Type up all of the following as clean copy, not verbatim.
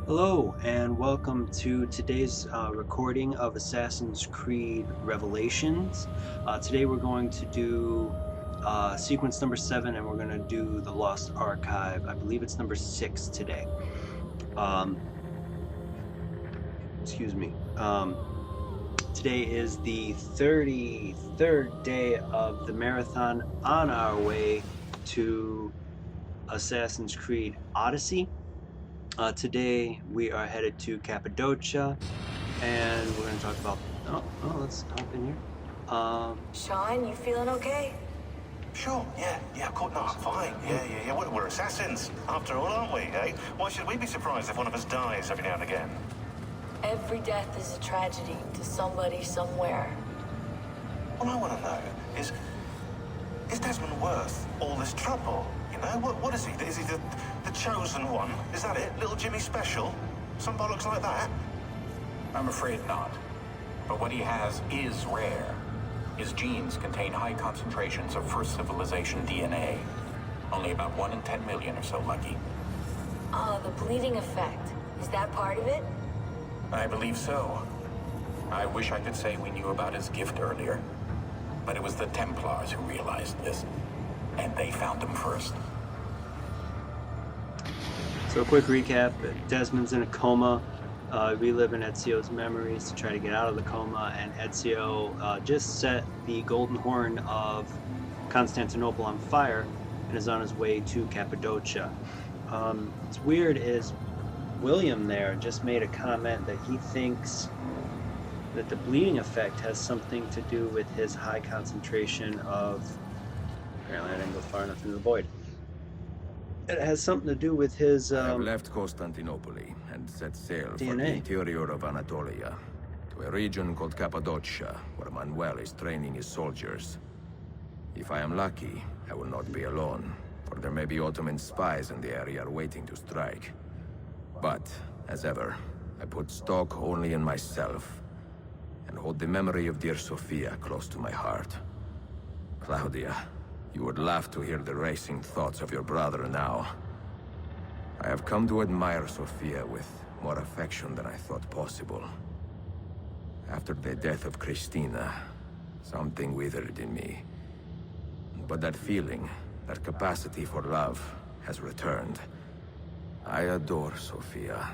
Hello, and welcome to today's recording of Assassin's Creed Revelations. Today we're going to do sequence number 7, and we're going to do the Lost Archive. I believe it's number 6 today. Excuse me. Today is the 33rd day of the marathon on our way to Assassin's Creed Odyssey. Today we are headed to Cappadocia, and we're going to talk about. Let's hop in here. Sean, you feeling okay? Sure, yeah, of course, no, I'm fine. Yeah. We're assassins, after all, aren't we, eh? Why should we be surprised if one of us dies every now and again? Every death is a tragedy to somebody somewhere. What I want to know is Desmond worth all this trouble? You know, what is he? Is he the chosen one? Is that it? Little Jimmy Special? Some bollocks like that? I'm afraid not. But what he has is rare. His genes contain high concentrations of first civilization DNA. Only about 1 in 10 million or so lucky. The bleeding effect. Is that part of it? I believe so. I wish I could say we knew about his gift earlier. But it was the Templars who realized this. And they found him first. So a quick recap, Desmond's in a coma, reliving Ezio's memories to try to get out of the coma, and Ezio just set the Golden Horn of Constantinople on fire and is on his way to Cappadocia. What's weird is William there just made a comment that he thinks that the bleeding effect has something to do with his high concentration of... Apparently I didn't go far enough into the void. It has something to do with his I have left Constantinople and set sail for the interior of Anatolia, to a region called Cappadocia, where Manuel is training his soldiers. If I am lucky, I will not be alone, for there may be Ottoman spies in the area waiting to strike. But, as ever, I put stock only in myself, and hold the memory of dear Sophia close to my heart. Claudia, you would laugh to hear the racing thoughts of your brother now. I have come to admire Sophia with more affection than I thought possible. After the death of Christina, something withered in me. But that feeling, that capacity for love, has returned. I adore Sophia,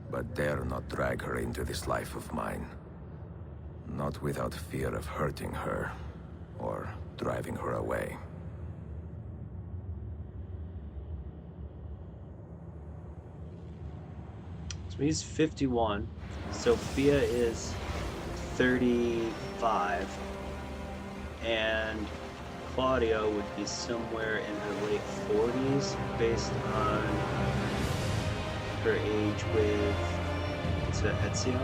but dare not drag her into this life of mine. Not without fear of hurting her, or driving her away. So he's 51. Sophia is 35. And Claudia would be somewhere in her late 40s based on her age with Ezio.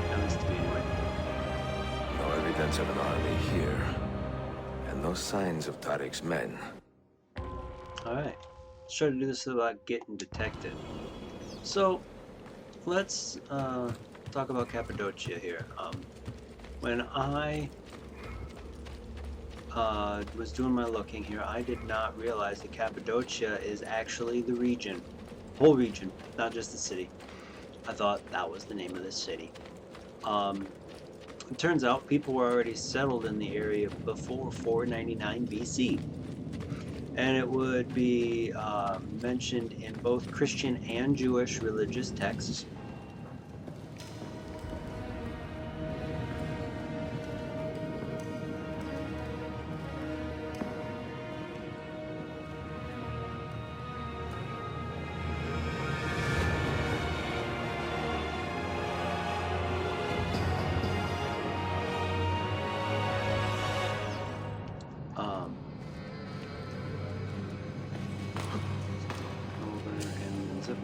That must be anyway. No evidence of an army here, and no signs of Tariq's men. Alright, let's try to do this without getting detected. So, let's talk about Cappadocia here. When I was doing my looking here, I did not realize that Cappadocia is actually the region, whole region, not just the city. I thought that was the name of the city. It turns out people were already settled in the area before 499 BC. And it would be mentioned in both Christian and Jewish religious texts.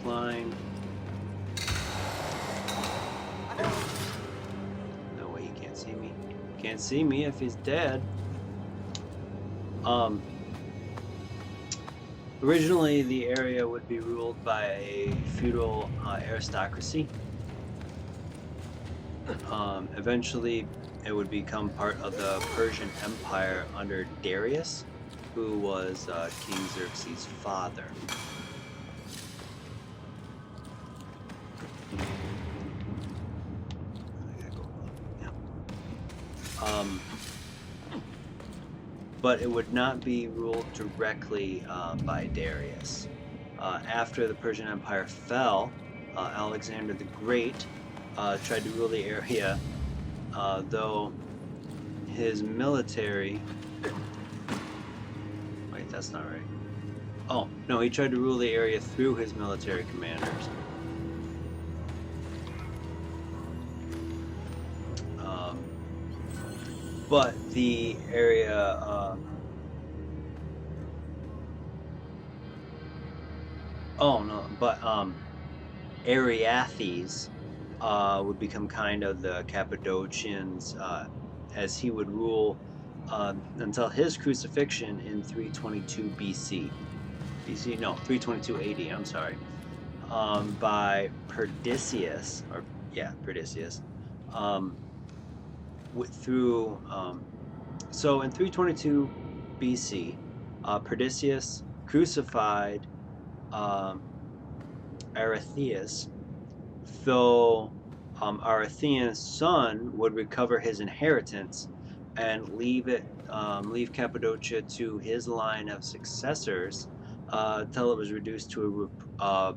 Line. No way, he can't see me. Can't see me if he's dead. Originally, the area would be ruled by a feudal aristocracy. Eventually, it would become part of the Persian Empire under Darius. who was King Xerxes' father. But it would not be ruled directly by Darius. After the Persian Empire fell, Alexander the Great tried to rule the area, though his military... Wait, that's not right. Oh, no, he tried to rule the area through his military commanders. But the area... Ariathes would become kind of the Cappadocians, as he would rule until his crucifixion in 322 BC. 322 AD, I'm sorry. By Perdiccas, so in 322 BC, Perdiccas crucified Arethius, though Arethius' son would recover his inheritance and leave Cappadocia to his line of successors until it was reduced to a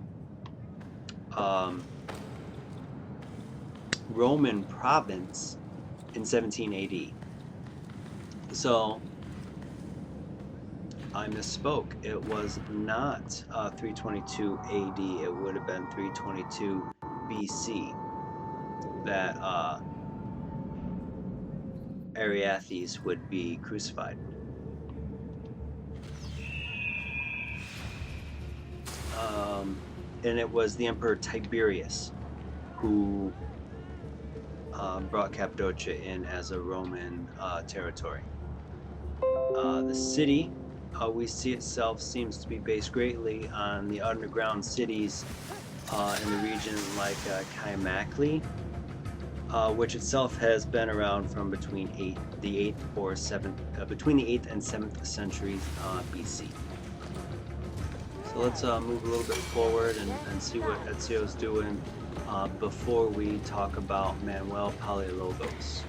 Roman province in 17 AD. So I misspoke. It was not 322 AD. It would have been 322 BC that Ariathes would be crucified. And it was the Emperor Tiberius who brought Cappadocia in as a Roman territory. The city we see itself seems to be based greatly on the underground cities in the region like Kaimakli, which itself has been around from between the 8th and 7th centuries BC. So let's move a little bit forward and see what Ezio's doing before we talk about Manuel Palaiologos.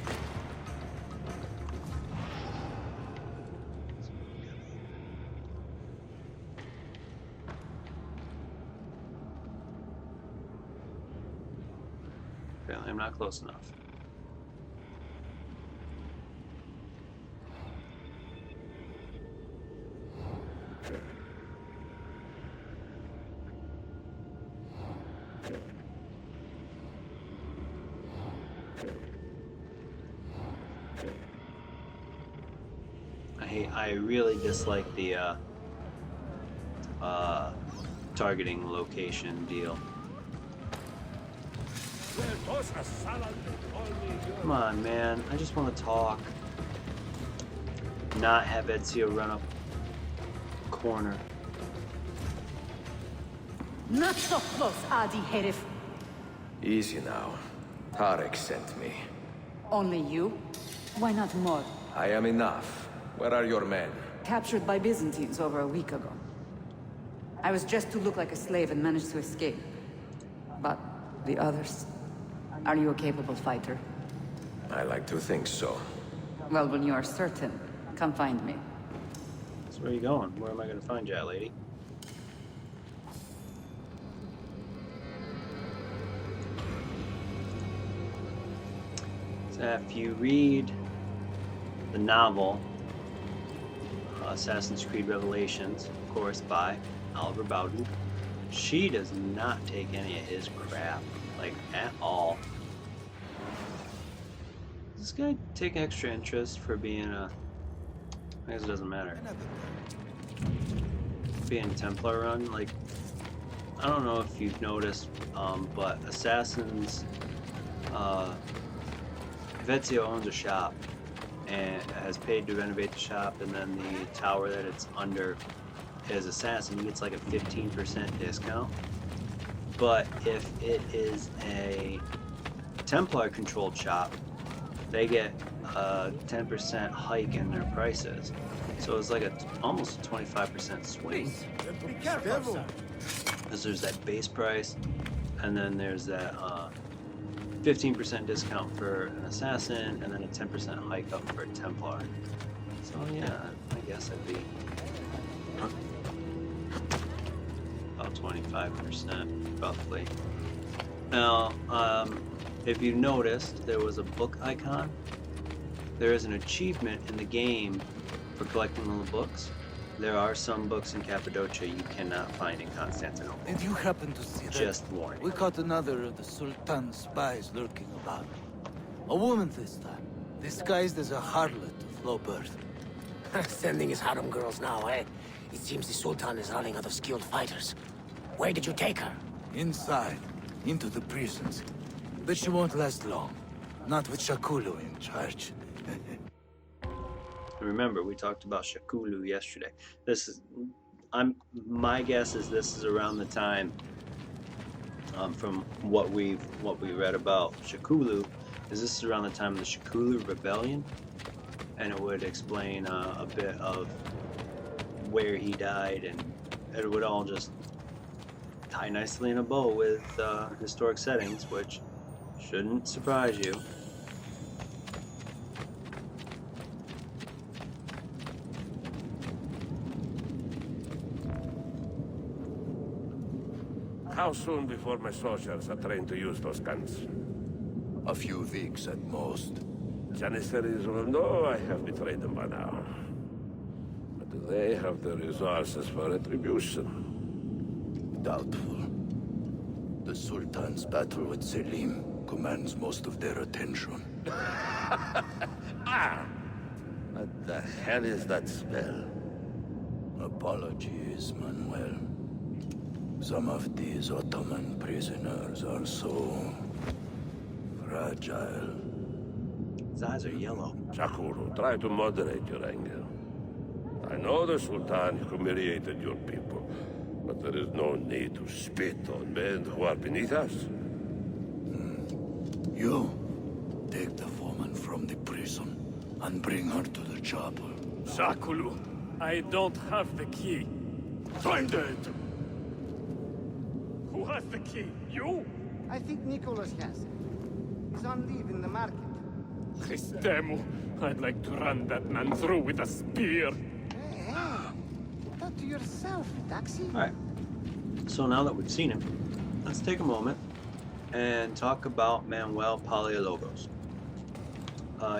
I'm not close enough. I really dislike the targeting location deal. Come on, man. I just want to talk. Not have Ezio run up corner. Not so close, Adi Herif. Easy now. Tarek sent me. Only you? Why not more? I am enough. Where are your men? Captured by Byzantines over a week ago. I was just to look like a slave and managed to escape. But the others... Are you a capable fighter? I like to think so. Well, when you are certain, come find me. So where are you going? Where am I going to find you at, lady? So if you read the novel Assassin's Creed Revelations, of course, by Oliver Bowden, she does not take any of his crap, like, at all. Does this guy take extra interest for being a... I guess it doesn't matter. Being Templar run, like, I don't know if you've noticed, but Assassins, Ezio owns a shop and has paid to renovate the shop, and then the tower that it's under as Assassin, he gets like a 15% discount. But if it is a Templar controlled shop, they get a 10% hike in their prices. So it's like almost a 25% swing. Be careful. Because there's that base price, and then there's that 15% discount for an assassin, and then a 10% hike up for a Templar. So yeah, I guess I'd be about 25% roughly. Now, if you noticed, there was a book icon. There is an achievement in the game for collecting all the books. There are some books in Cappadocia you cannot find in Constantinople. Did you happen to see that? Just warning. We caught another of the Sultan's spies lurking about. A woman this time, disguised as a harlot of low birth. Sending his harem girls now, eh? It seems the Sultan is running out of skilled fighters. Where did you take her? Inside, into the prisons. But she won't last long. Not with Shakulu in charge. Remember, we talked about Shakulu yesterday. My guess is this is around the time, from what we read about Shakulu, is this is around the time of the Shakulu rebellion, and it would explain a bit of where he died, and it would all just tie nicely in a bow with historic settings, which shouldn't surprise you. How soon before my soldiers are trained to use those guns? A few weeks at most. Janissaries will know I have betrayed them by now. But do they have the resources for retribution? Doubtful. The Sultan's battle with Selim commands most of their attention. What the hell is that spell? Apologies, Manuel. Some of these Ottoman prisoners are so fragile. His eyes are yellow. Shakuru, try to moderate your anger. I know the Sultan humiliated your people, but there is no need to spit on men who are beneath us. You take the woman from the prison and bring her to the chapel. Shakulu, I don't have the key. Find it! Who has the key? You? I think Nicholas has it. He's on leave in the market. Christemu, I'd like to run that man through with a spear. Hey, keep that to yourself, Taxi. Alright, so now that we've seen him, let's take a moment and talk about Manuel Palaiologos.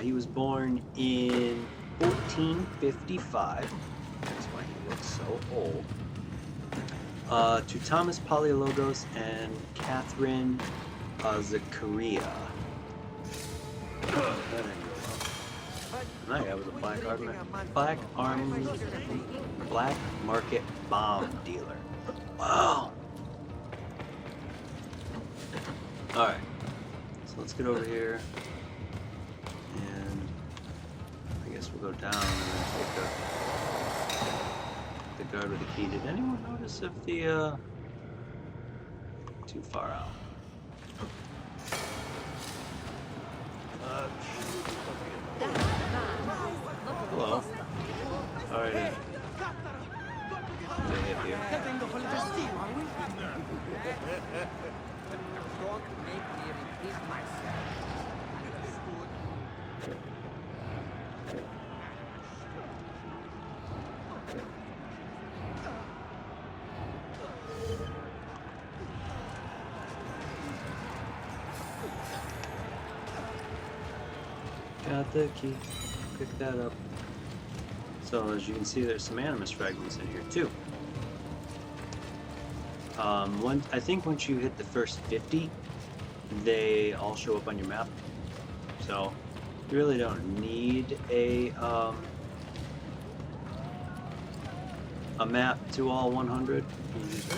He was born in 1455. That's why he looks so old. To Thomas Palaiologos and Catherine Zachariah. That guy was a black market bomb dealer. Wow. All right. So let's get over here, and I guess we'll go down and then take the guard with the key. Did anyone notice if the too far out? Hello. All right. Stay hit here. Got the key. Pick that up. So as you can see, there's some animus fragments in here too. I think once you hit the first 50, they all show up on your map. So you really don't need a map to all 100. You just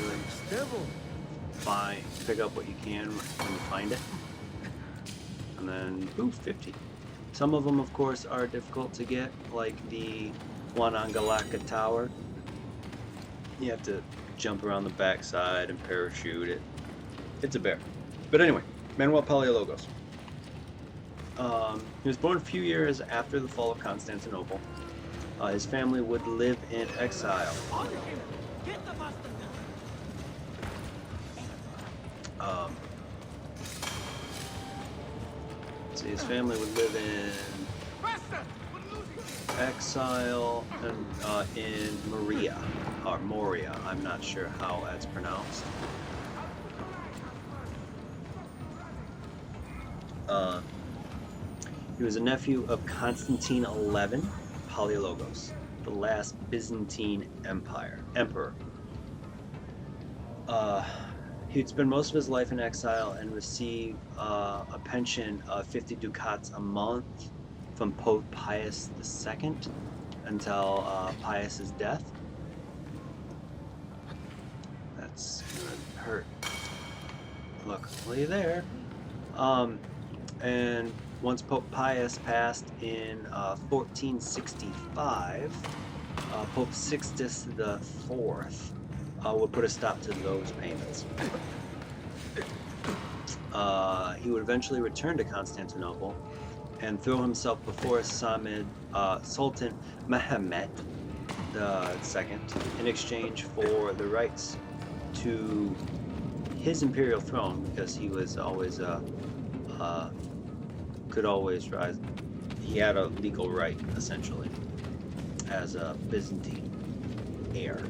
really pick up what you can when you find it, and then boom, 50. Some of them, of course, are difficult to get, like the one on Galactica Tower. You have to jump around the backside and parachute it. It's a bear. But anyway, Manuel Palaiologos. He was born a few years after the fall of Constantinople. His family would live in exile. See, his family would live in exile and in Moria, or Moria. I'm not sure how that's pronounced. He was a nephew of Constantine XI Palaiologos, the last Byzantine emperor. He'd spend most of his life in exile and receive a pension of 50 ducats a month from Pope Pius II until Pius's death. That's gonna hurt. Look, well, you there. And once Pope Pius passed in 1465, Pope Sixtus IV would put a stop to those payments. He would eventually return to Constantinople and throw himself before Sultan Mehmed II in exchange for the rights to his imperial throne, because he was always could always rise. He had a legal right, essentially, as a Byzantine heir.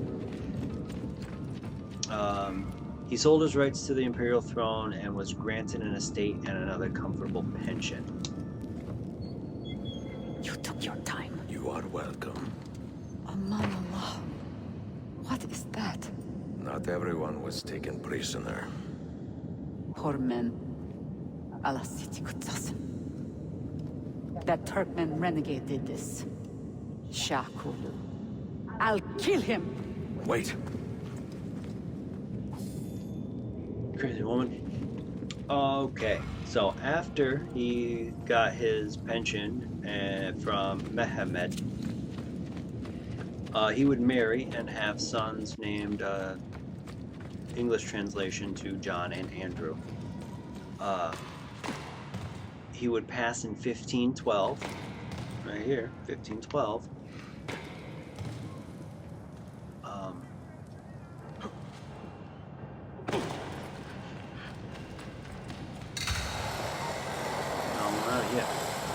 He sold his rights to the imperial throne and was granted an estate and another comfortable pension. You took your time. You are welcome. Aman Allah. What is that? Not everyone was taken prisoner. Poor men. Allah Siti Kutsasım. That Turkmen renegade did this. Shah Kulu. I'll kill him! Wait. Crazy woman. Okay, so after he got his pension from Mehmed, he would marry and have sons named, English translation to John and Andrew. He would pass in 1512, right here, 1512.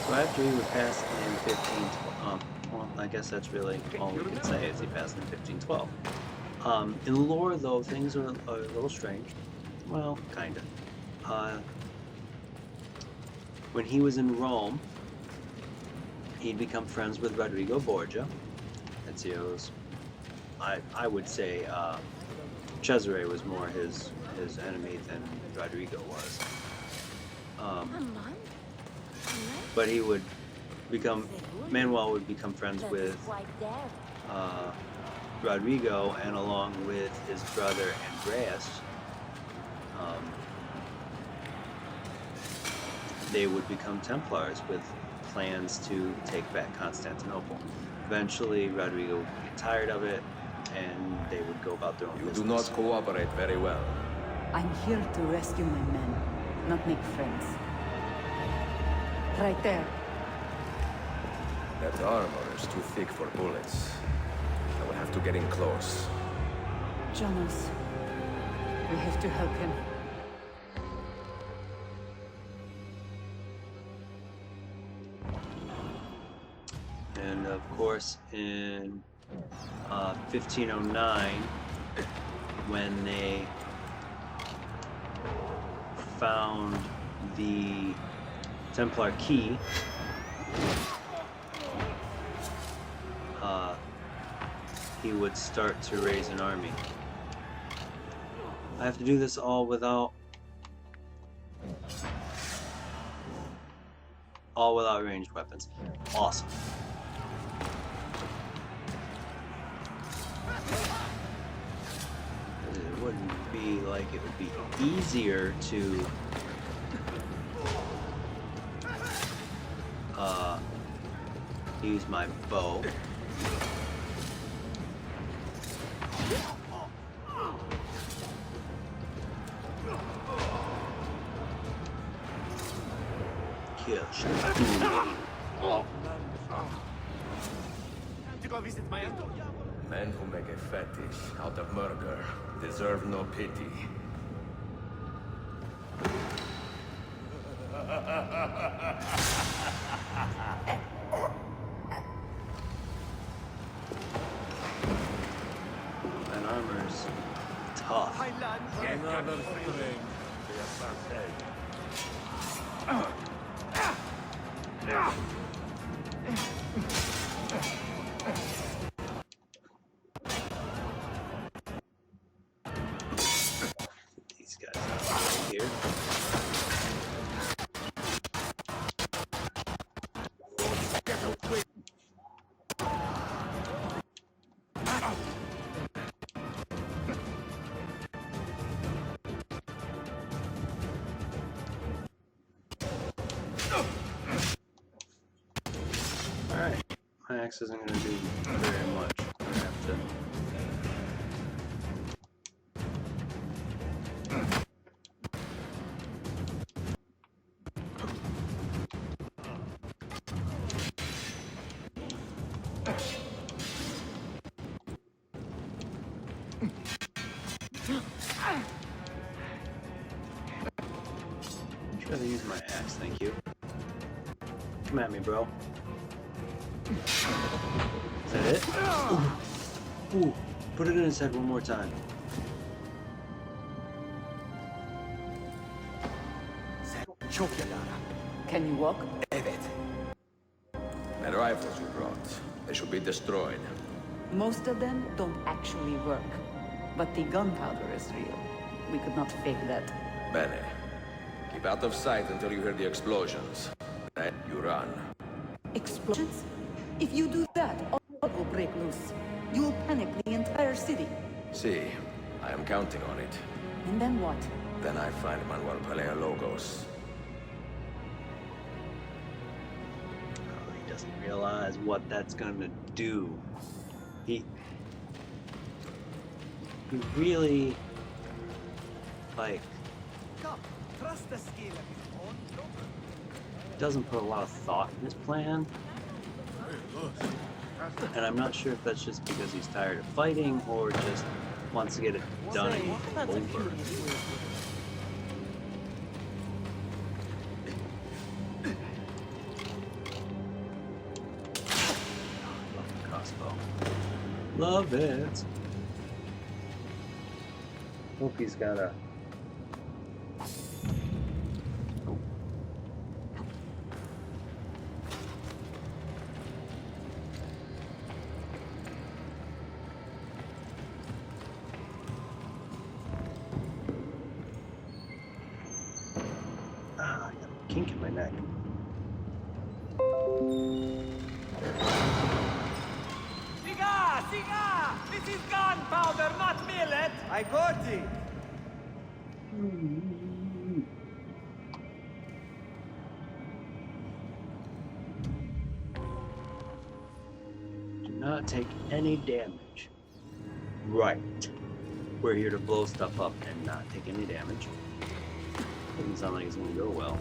So after he would pass in 1512, well, I guess that's really all we could say is he passed in 1512. In lore, though, things are a little strange. Well, kind of. When he was in Rome, he'd become friends with Rodrigo Borgia. Ezio's, I would say, Cesare was more his enemy than Rodrigo was. But he would become, Manuel would become friends with Rodrigo, and along with his brother Andreas, they would become Templars with plans to take back Constantinople. Eventually, Rodrigo would get tired of it, and they would go about their own business. You do not cooperate very well. I'm here to rescue my men, not make friends. Right there. That armor is too thick for bullets. I will have to get in close. Jonas, we have to help him. And of course, in 1509, when they found the Templar key, he would start to raise an army. I have to do this all without ranged weapons. Awesome. It wouldn't be like it would be easier to use my bow. Kill. go visit my uncle. Men who make a fetish out of murder deserve no pity. That armor's tough. Another string. These guys out here. Alright, my axe isn't going to do very much. I'm going to have to... I'd rather use my axe, thank you. Come at me, bro. Is that it? Ooh. Ooh. Put it in his head one more time. Can you walk? The rifles you brought, they should be destroyed. Most of them don't actually work. But the gunpowder is real. We could not fake that. Bene. Keep out of sight until you hear the explosions. Then you run. Explosions? If you do that, all will break loose. You will panic the entire city. See, I am counting on it. And then what? Then I find Manuel Palaiologos. Oh, he doesn't realize what that's gonna do. He really, like, doesn't put a lot of thought in his plan. And I'm not sure if that's just because he's tired of fighting or just wants to get it done and over. Love the crossbow. Love it. Hope he's got a... Oh. Ah, I got a kink in my neck. Siga! This is gunpowder, not millet! I got it! Do not take any damage. Right. We're here to blow stuff up and not take any damage. Doesn't sound like it's gonna go well.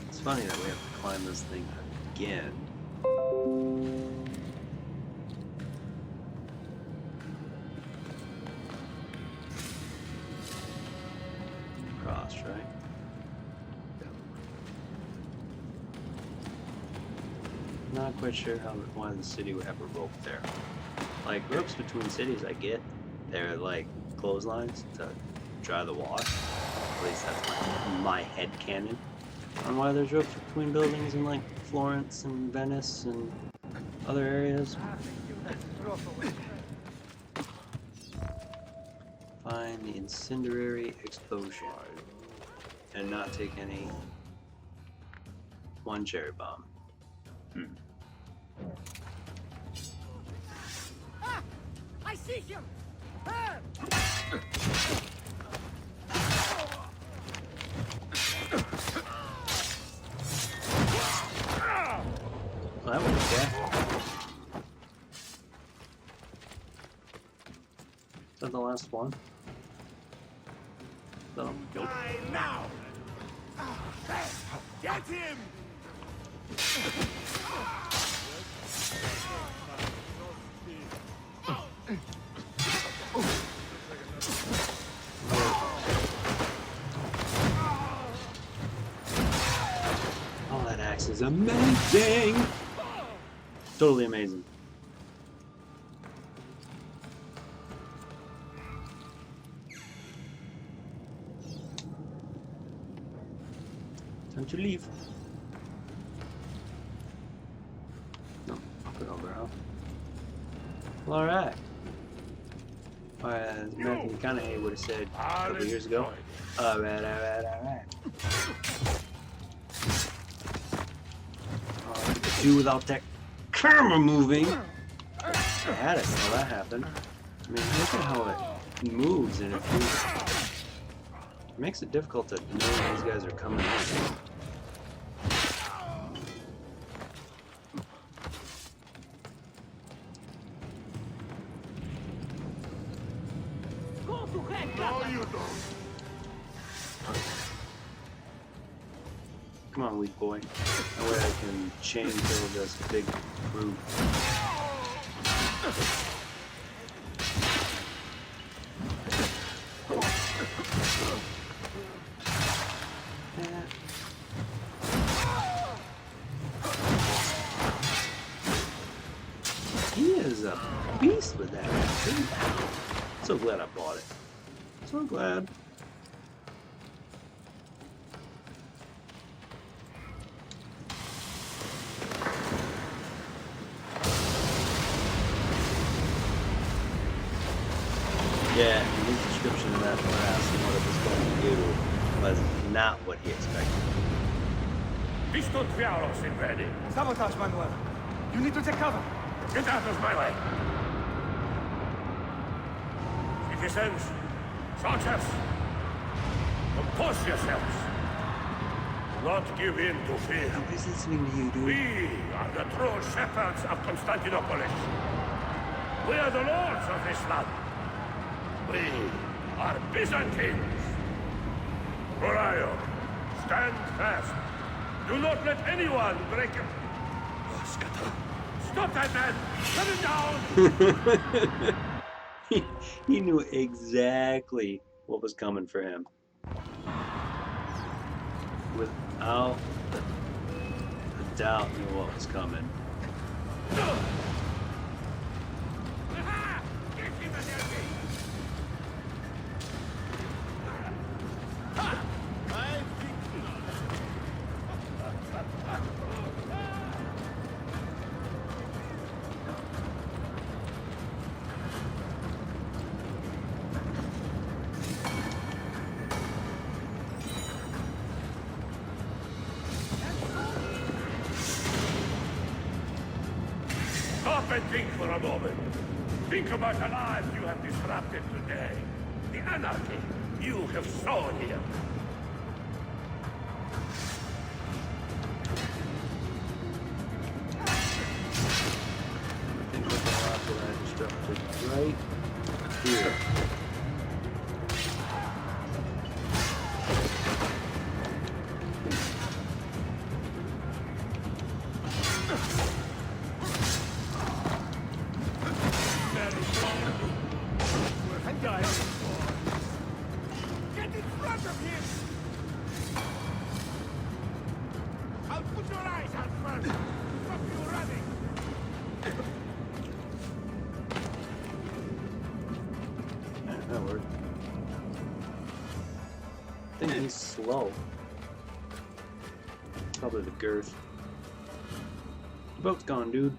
It's funny that we have to climb this thing again. Cross, right? Not quite sure why the city would have a rope there. Like, ropes between cities, I get. They're like clotheslines to dry the water. At least that's my head canon on why there's ropes between buildings in like Florence and Venice and other areas. Find the incendiary explosion and not take any. One cherry bomb. Ah! I see him! Ah! Well, that was okay. the last one? No. Nope. Now! Get him! Oh, that axe is amazing! Totally amazing. Time to leave. No, I'll put over out. Well, alright. Alright, as Matthew McConaughey would have said a couple years ago. Alright. Do without that camera moving. I had it while that happened. I mean, look at how it moves, and it makes it difficult to know when these guys are coming in. Come on, weak boy. That way I can chain kill this big brute. He is a beast with that. So glad I bought it. So glad. Yeah, his description of that class and what it was going to do was not what he expected. Visto Tviaros invading. Sabotage, Manuel. You need to take cover. Get out of my way. Citizens, soldiers, compose yourselves. Do not give in to fear. Nobody's listening to you, dude. We are the true shepherds of Constantinople. We are the lords of this land. We are Byzantines. Palaiologos, stand fast. Do not let anyone break it. Stop that man! Shut him down! He knew exactly what was coming for him. Without a doubt, knew what was coming. Stop and think for a moment. Think about the lives you have disrupted today. The anarchy you have sown here. Think of the lot that I disrupted right here. Get in front of him! I'll put your eyes out first. Stop you running. That worked. I think he's slow. Probably the girth. The boat's gone, dude.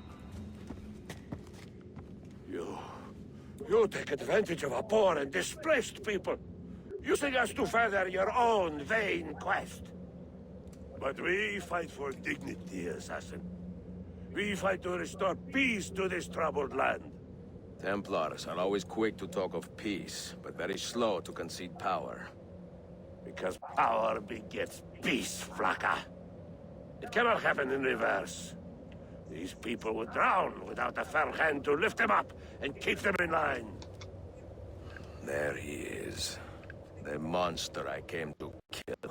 You take advantage of a poor and displaced people, using us to further your own vain quest. But we fight for dignity, assassin. We fight to restore peace to this troubled land. Templars are always quick to talk of peace, but very slow to concede power. Because power begets peace, Flaka. It cannot happen in reverse. These people would drown without a firm hand to lift them up and keep them in line. There he is. The monster I came to kill.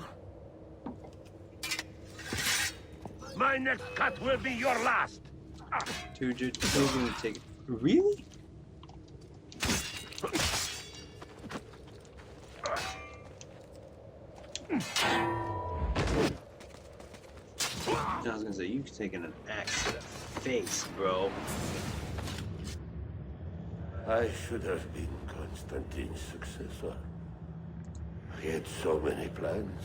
My next cut will be your last. Dude, you're gonna take it. Really? I was gonna say, you've taken an axe to the face, bro. I should have been Constantine's successor. He had so many plans.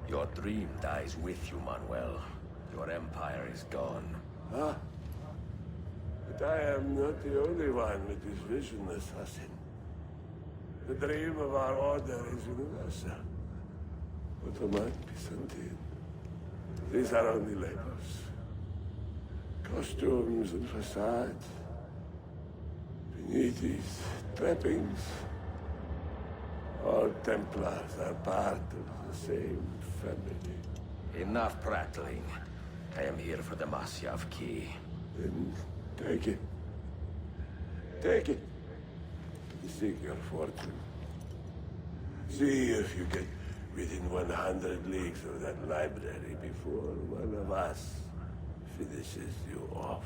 Your dream dies with you, Manuel. Your empire is gone. Ah. But I am not the only one with this vision, assassin. The dream of our order is universal. Ottoman, Byzantine. These are only labels. Costumes and facades. Beneath these trappings, all Templars are part of the same family. Enough prattling. I am here for the Masyav key. Then take it. Take it. Seek your fortune. See if you get within 100 leagues of that library before one of us finishes you off.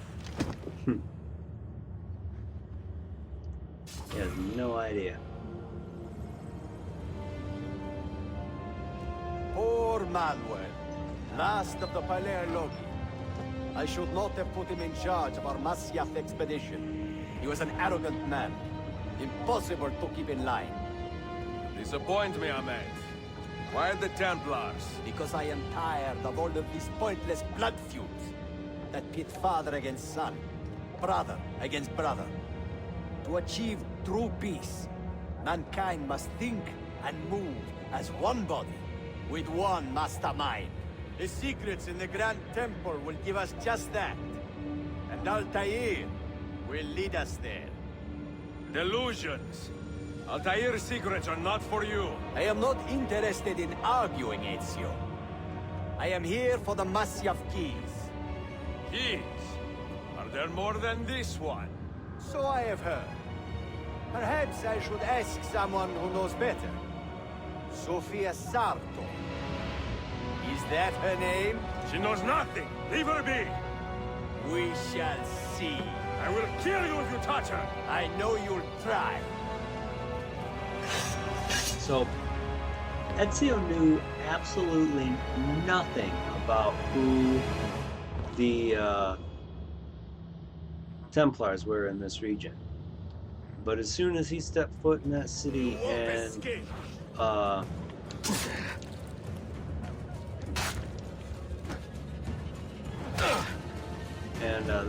He has no idea. Poor Manuel, last of the Palaiologos. I should not have put him in charge of our Masyath expedition. He was an arrogant man. Impossible to keep in line. Disappoint me, Ahmed. Why the Templars? Because I am tired of all of these pointless blood feuds that pit father against son, brother against brother. To achieve true peace, mankind must think and move as one body, with one mastermind. The secrets in the Grand Temple will give us just that. And Altair will lead us there. Delusions. Altair's secrets are not for you. I am not interested in arguing, Ezio. I am here for the Masyav keys. Keys? Are there more than this one? So I have heard. Perhaps I should ask someone who knows better. Sofia Sarto. Is that her name? She knows nothing. Leave her be. We shall see. I will kill you if you touch her. I know you'll try. So, Ezio knew absolutely nothing about who the Templars were in this region. But as soon as he stepped foot in that city and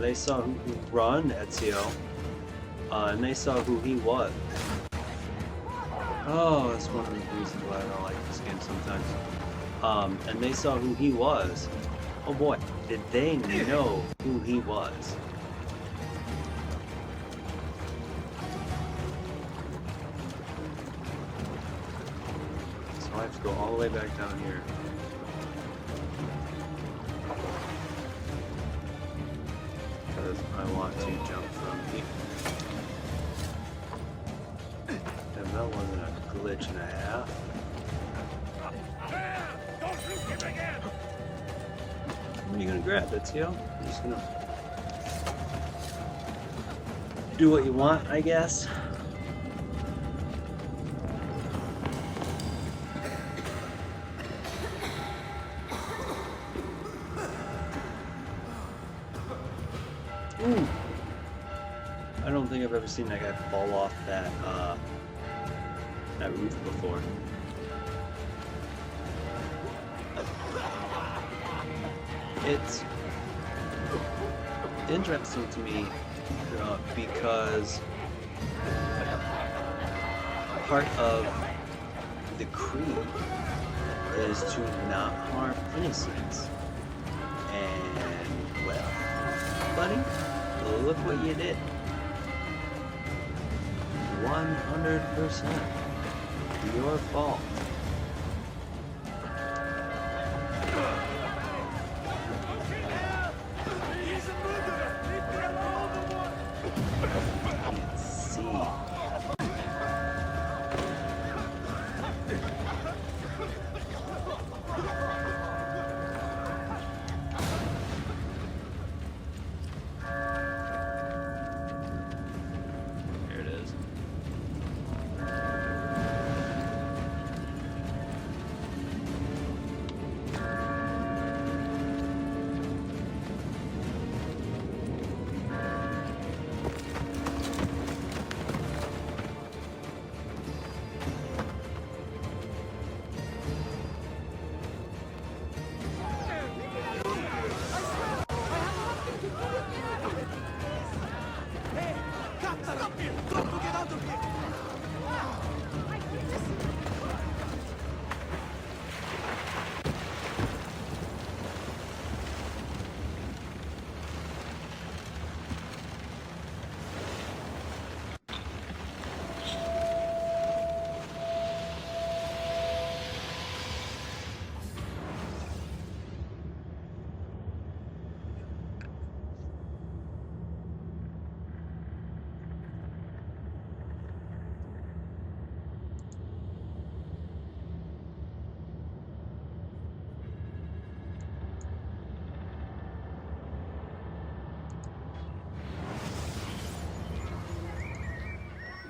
they saw who run Ezio, and they saw who he was. Oh, that's one of the reasons why I don't like this game sometimes. And they saw who he was. Oh boy, did they know who he was. So I have to go all the way back down here. Because I want to jump from here. And that wasn't a glitch and a half. Don't shoot him again! What are you gonna grab, Ezio? You're just gonna do what you want, I guess. Ooh. I don't think I've ever seen that guy fall off that roof before. It's interesting to me because part of the creed is to not harm innocents. And, well, buddy, look what you did. 100% your fault.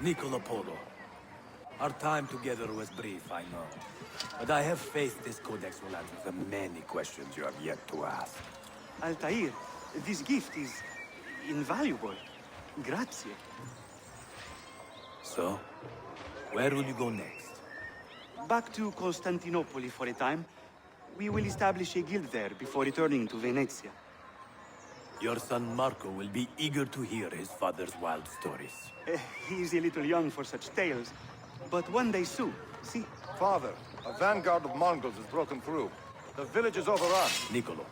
Niccolo Polo. Our time together was brief, I know. But I have faith this codex will answer the many questions you have yet to ask. Altair, this gift is invaluable. Grazie. So, where will you go next? Back to Constantinople for a time. We will establish a guild there before returning to Venezia. Your son Marco will be eager to hear his father's wild stories. He is a little young for such tales, but one day soon, see? Father, a vanguard of Mongols has broken through. The village is overrun. Niccolo,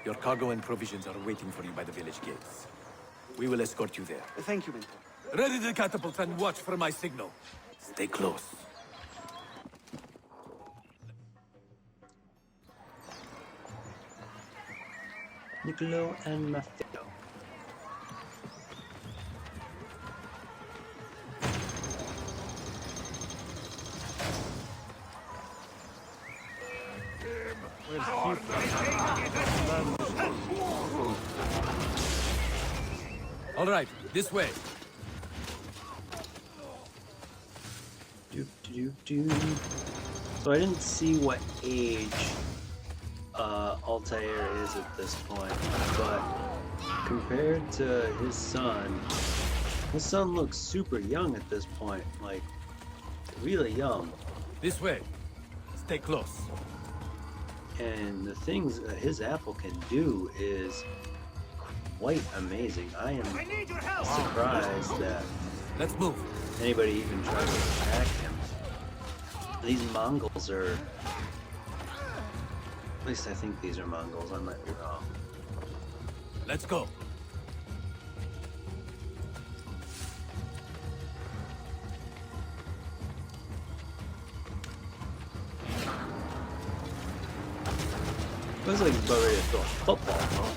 your cargo and provisions are waiting for you by the village gates. We will escort you there. Thank you, Mentor. Ready the catapults and watch for my signal. Stay close. Niccolo and Maffeo. All right, this way. So I didn't see what age Altair is at this point, but compared to his son looks super young at this point, like really young. This way. Stay close. And the things his apple can do is quite amazing. I am surprised that let's move. Anybody even tried to attack him. These Mongols are... At least I think these are Mongols, I might be wrong. Let's go. Looks like he's about ready to throw a football, huh?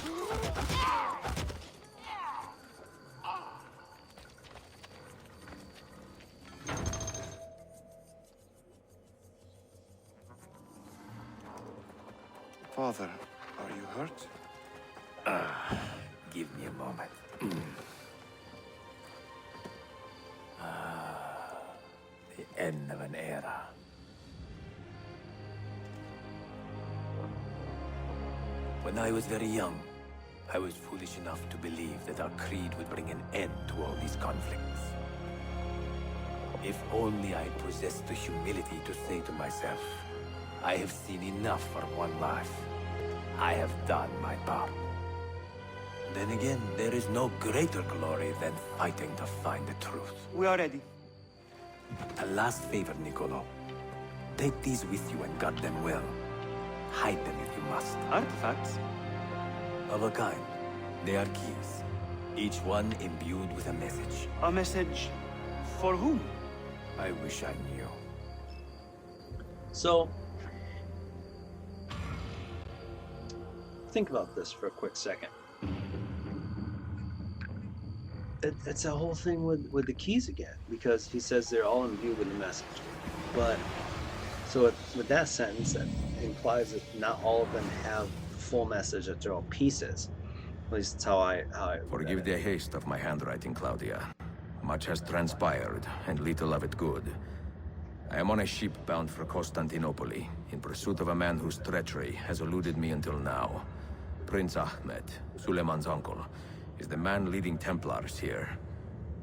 Father, are you hurt? Give me a moment. The end of an era. When I was very young, I was foolish enough to believe that our creed would bring an end to all these conflicts. If only I possessed the humility to say to myself, I have seen enough for one life. I have done my part. Then again, there is no greater glory than fighting to find the truth. We are ready. A last favor, Niccolo. Take these with you and guard them well. Hide them if you must. Artifacts? Of a kind. They are keys. Each one imbued with a message. A message for whom? I wish I knew. So, think about this for a quick second. It's a whole thing with the keys again, because he says they're all imbued with a message. But, so with that sentence, that implies that not all of them have the full message, that they're all pieces. At least that's how I Forgive the haste of my handwriting, Claudia. Much has transpired, and little of it good. I am on a ship bound for Constantinople, in pursuit of a man whose treachery has eluded me until now. Prince Ahmed, Suleiman's uncle, is the man leading Templars here.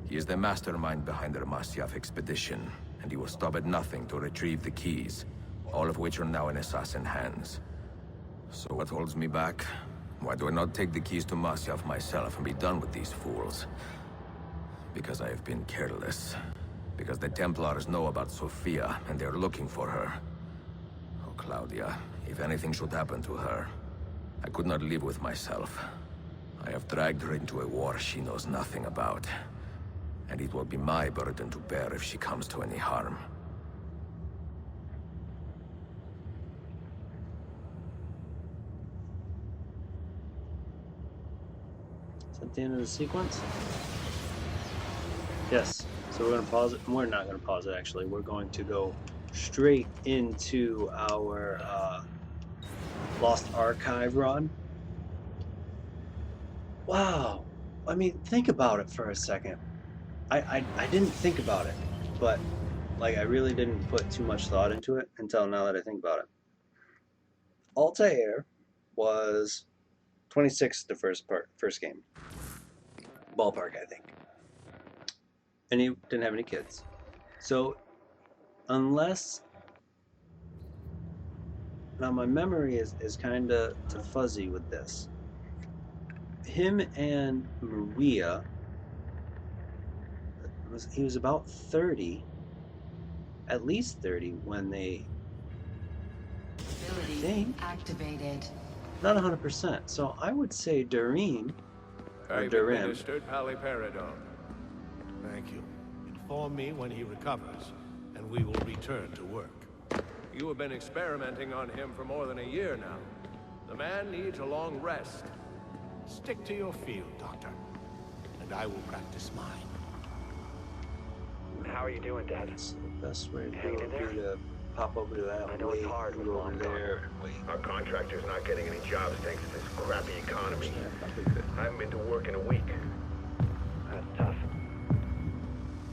He is the mastermind behind the Masyaf expedition, and he will stop at nothing to retrieve the keys, all of which are now in assassin hands. So what holds me back? Why do I not take the keys to Masyaf myself and be done with these fools? Because I have been careless. Because the Templars know about Sophia, and they are looking for her. Oh, Claudia, if anything should happen to her, I could not live with myself. I have dragged her into a war she knows nothing about. And it will be my burden to bear if she comes to any harm. Is that the end of the sequence? Yes. So we're going to pause it. We're not going to pause it, actually. We're going to go straight into our Lost Archive run. Wow. I mean, think about it for a second. I didn't think about it, but like I really didn't put too much thought into it until now that I think about it. Altair was 26 the first game. Ballpark, I think. And he didn't have any kids. So unless now my memory is kind of fuzzy with this. Him and Maria, he was about 30, at least 30 when they activated. Not 100%. So I would say Doreen or I've Durim. administered paliperidone. Thank you. Inform me when he recovers, and we will return to work. You have been experimenting on him for more than a year now. The man needs a long rest. Stick to your field, Doctor, and I will practice mine. How are you doing, Dad? That's the best way to do it would be to pop over to that way, go over there, and wait. Our contractor's not getting any jobs thanks to this crappy economy. I haven't been to work in a week. That's tough.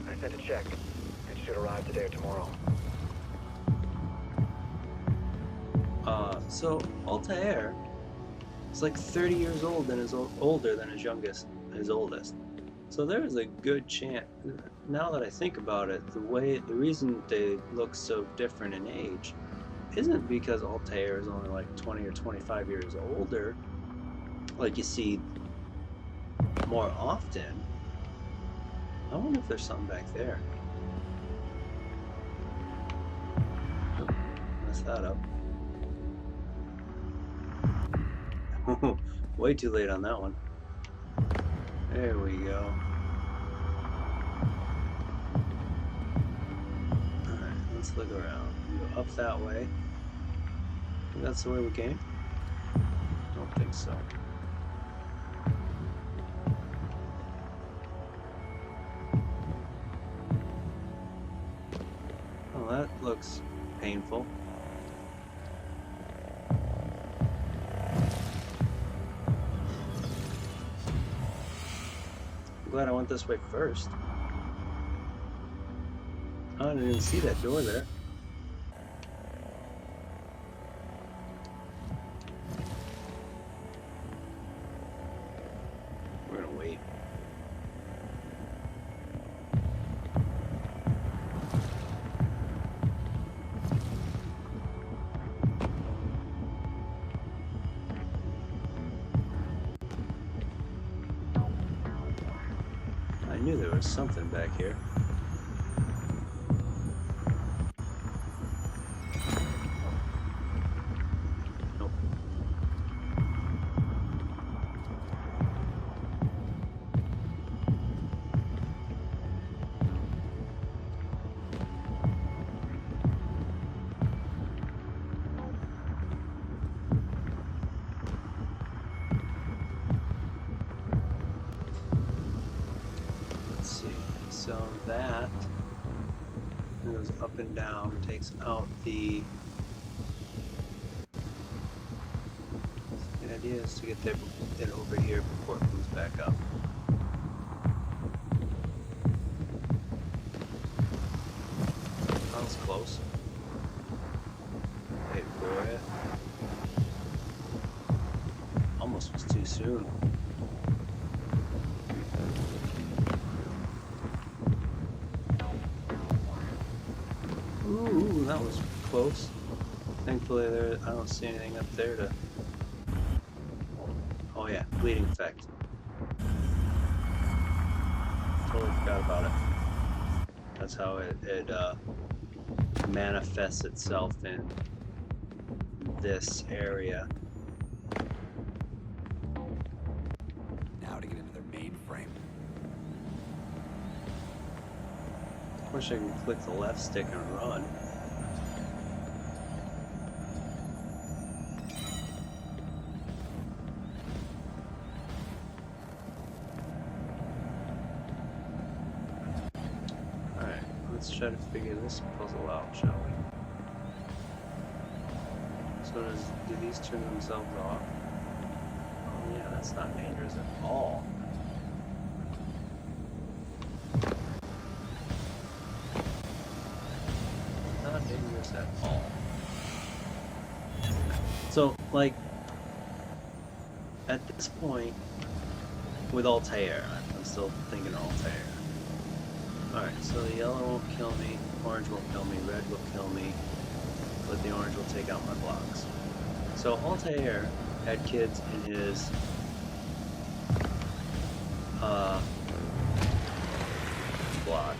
I sent a check. It should arrive today or tomorrow. So Altair is like 30 years old and is older than his oldest. So there is a good chance. Now that I think about it, the reason they look so different in age isn't because Altair is only like 20 or 25 years older, like you see more often. I wonder if there's something back there. Oh, messed that up. Way too late on that one. There we go. Alright, let's look around. Go up that way. I think that's the way we came? Don't think so. Oh, that looks painful. I'm glad I went this way first. I didn't even see that door there. We're gonna wait. I knew there was something back here. Nope. Let's see. So that goes up and down, takes out the idea is to get it over here before it comes back up. That was close. Wait for it. Almost was too soon. Ooh, that was close. Thankfully, I don't see anything up there to. Oh yeah, bleeding effect. Totally forgot about it. That's how it manifests itself in this area. Now to get into their mainframe. Wish I could click the left stick and run. Alright, let's try to figure this puzzle out, shall we? So do these turn themselves off? Oh yeah, that's not dangerous at all. dangerous at all. So, like, at this point, with Altair, I'm still thinking Altair. Alright, so the yellow won't kill me, orange won't kill me, red will kill me, but the orange will take out my blocks. So Altair had kids in his block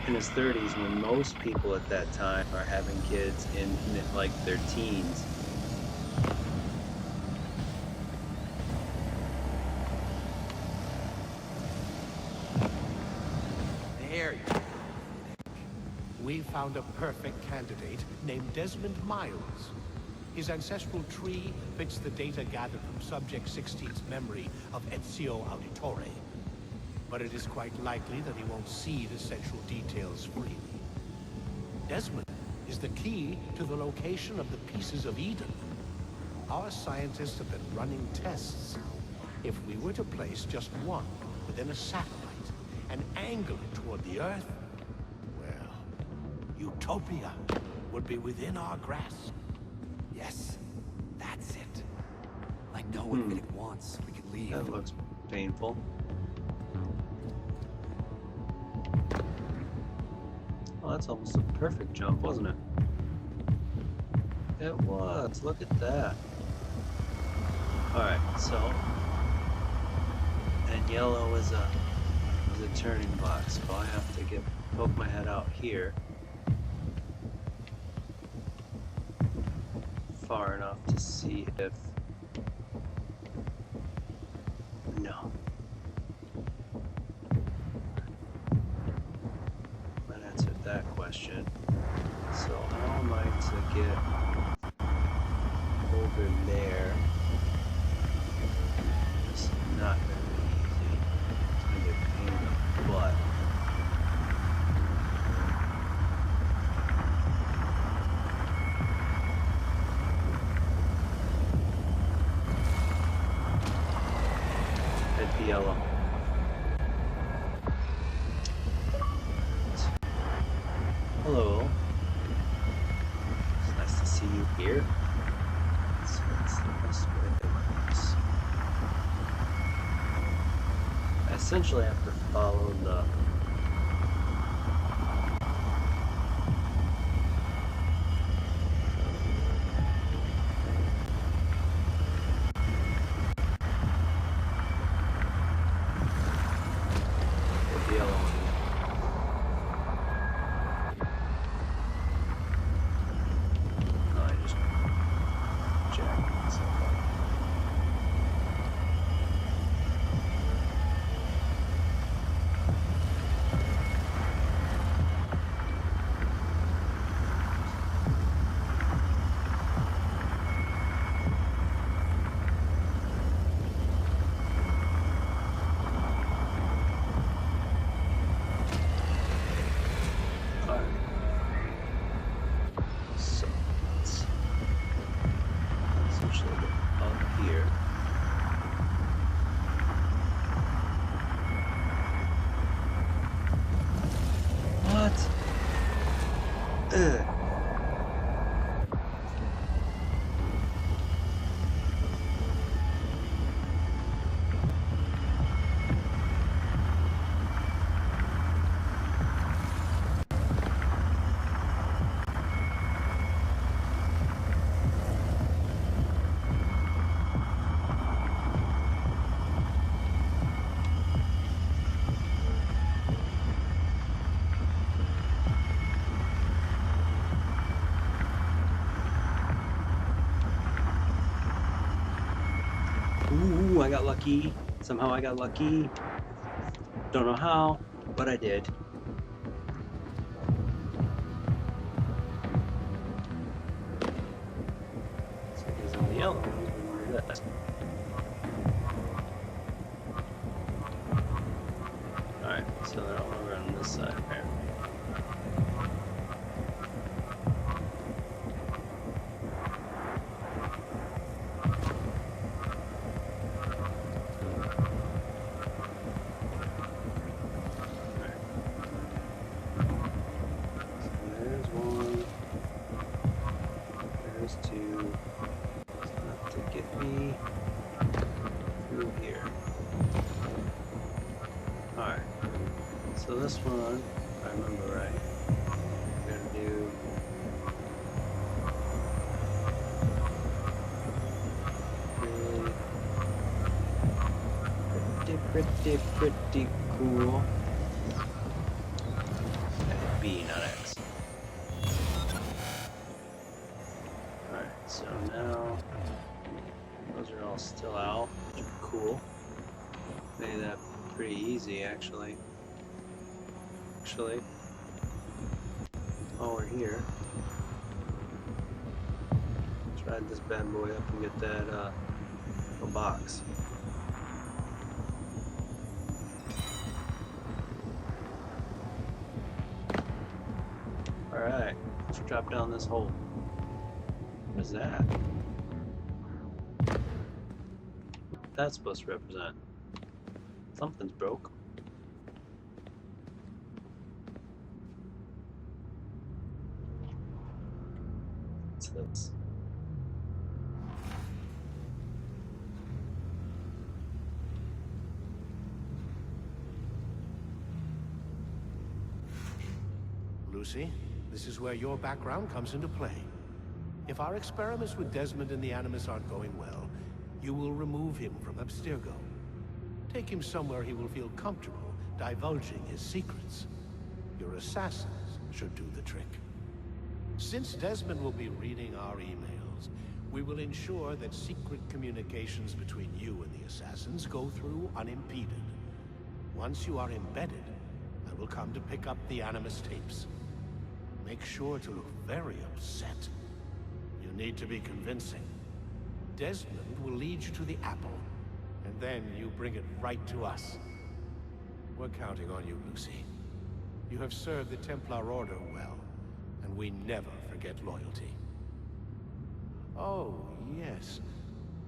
in his 30s, when most people at that time are having kids in like their teens. There you go. We found a perfect candidate named Desmond Miles. His ancestral tree fits the data gathered from Subject 16's memory of Ezio Auditore. But it is quite likely that he won't see the central details freely. Desmond is the key to the location of the pieces of Eden. Our scientists have been running tests. If we were to place just one within a satellite and angle it toward the Earth, well, utopia would be within our grasp. Yes, that's it. I know if it wants, we can leave. That looks painful. Oh, that's almost a perfect jump, wasn't it? It was. Look at that. Alright, so... And yellow is a turning block, so I have to poke my head out here. Far enough to see if... No. That answered that question. So how am I to get over there? It's not going to be easy. It's going to be a pain in the butt. Hit the yellow. Hello. It's nice to see you here. So what's the best way to do this? I essentially have to follow the... the yellow one. Ooh, I got lucky. Somehow I got lucky. Don't know how, but I did. So he's on the yellow. Look at that. Alright, so they're all over on this side apparently. to get me through here. Alright, so this one, if I remember right, we're going to do pretty cool. B, not X. Alright, so now those are all still out, which are cool. Made that pretty easy, actually. While we're here, let's ride this bad boy up and get that little box. Alright, let's drop down this hole. What is that? What's that supposed to represent? Something's broke. What's this? Lucy, this is where your background comes into play. If our experiments with Desmond and the Animus aren't going well, you will remove him from Abstergo. Take him somewhere he will feel comfortable divulging his secrets. Your assassins should do the trick. Since Desmond will be reading our emails, we will ensure that secret communications between you and the assassins go through unimpeded. Once you are embedded, I will come to pick up the Animus tapes. Make sure to look very upset. You need to be convincing. Desmond will lead you to the apple, and then you bring it right to us. We're counting on you, Lucy. You have served the Templar Order well, and we never forget loyalty. Oh, yes.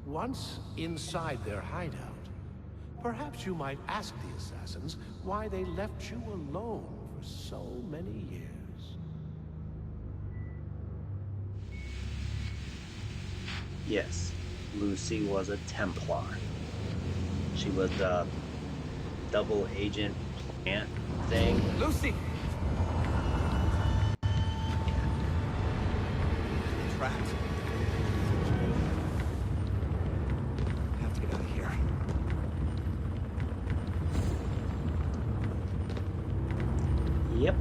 Once inside their hideout, perhaps you might ask the assassins why they left you alone for so many years. Yes, Lucy was a Templar. She was the double agent plant thing. Lucy! Trapped. I have to get out of here. Yep.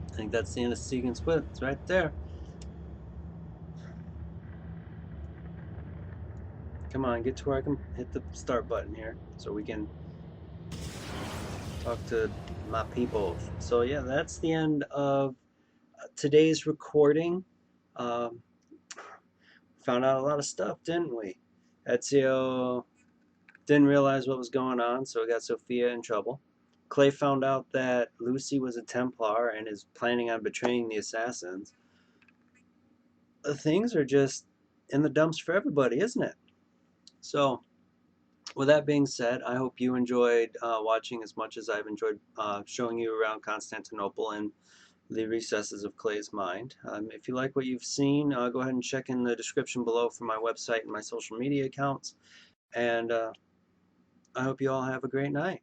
I think that's the end of sequence with. It's right there. Come on, get to where I can hit the start button here so we can talk to my people. So yeah, that's the end of today's recording. Found out a lot of stuff, didn't we? Ezio didn't realize what was going on, so we got Sophia in trouble. Clay found out that Lucy was a Templar and is planning on betraying the assassins. Things are just in the dumps for everybody, isn't it? So, with that being said, I hope you enjoyed watching as much as I've enjoyed showing you around Constantinople and the recesses of Clay's mind. If you like what you've seen, go ahead and check in the description below for my website and my social media accounts. And I hope you all have a great night.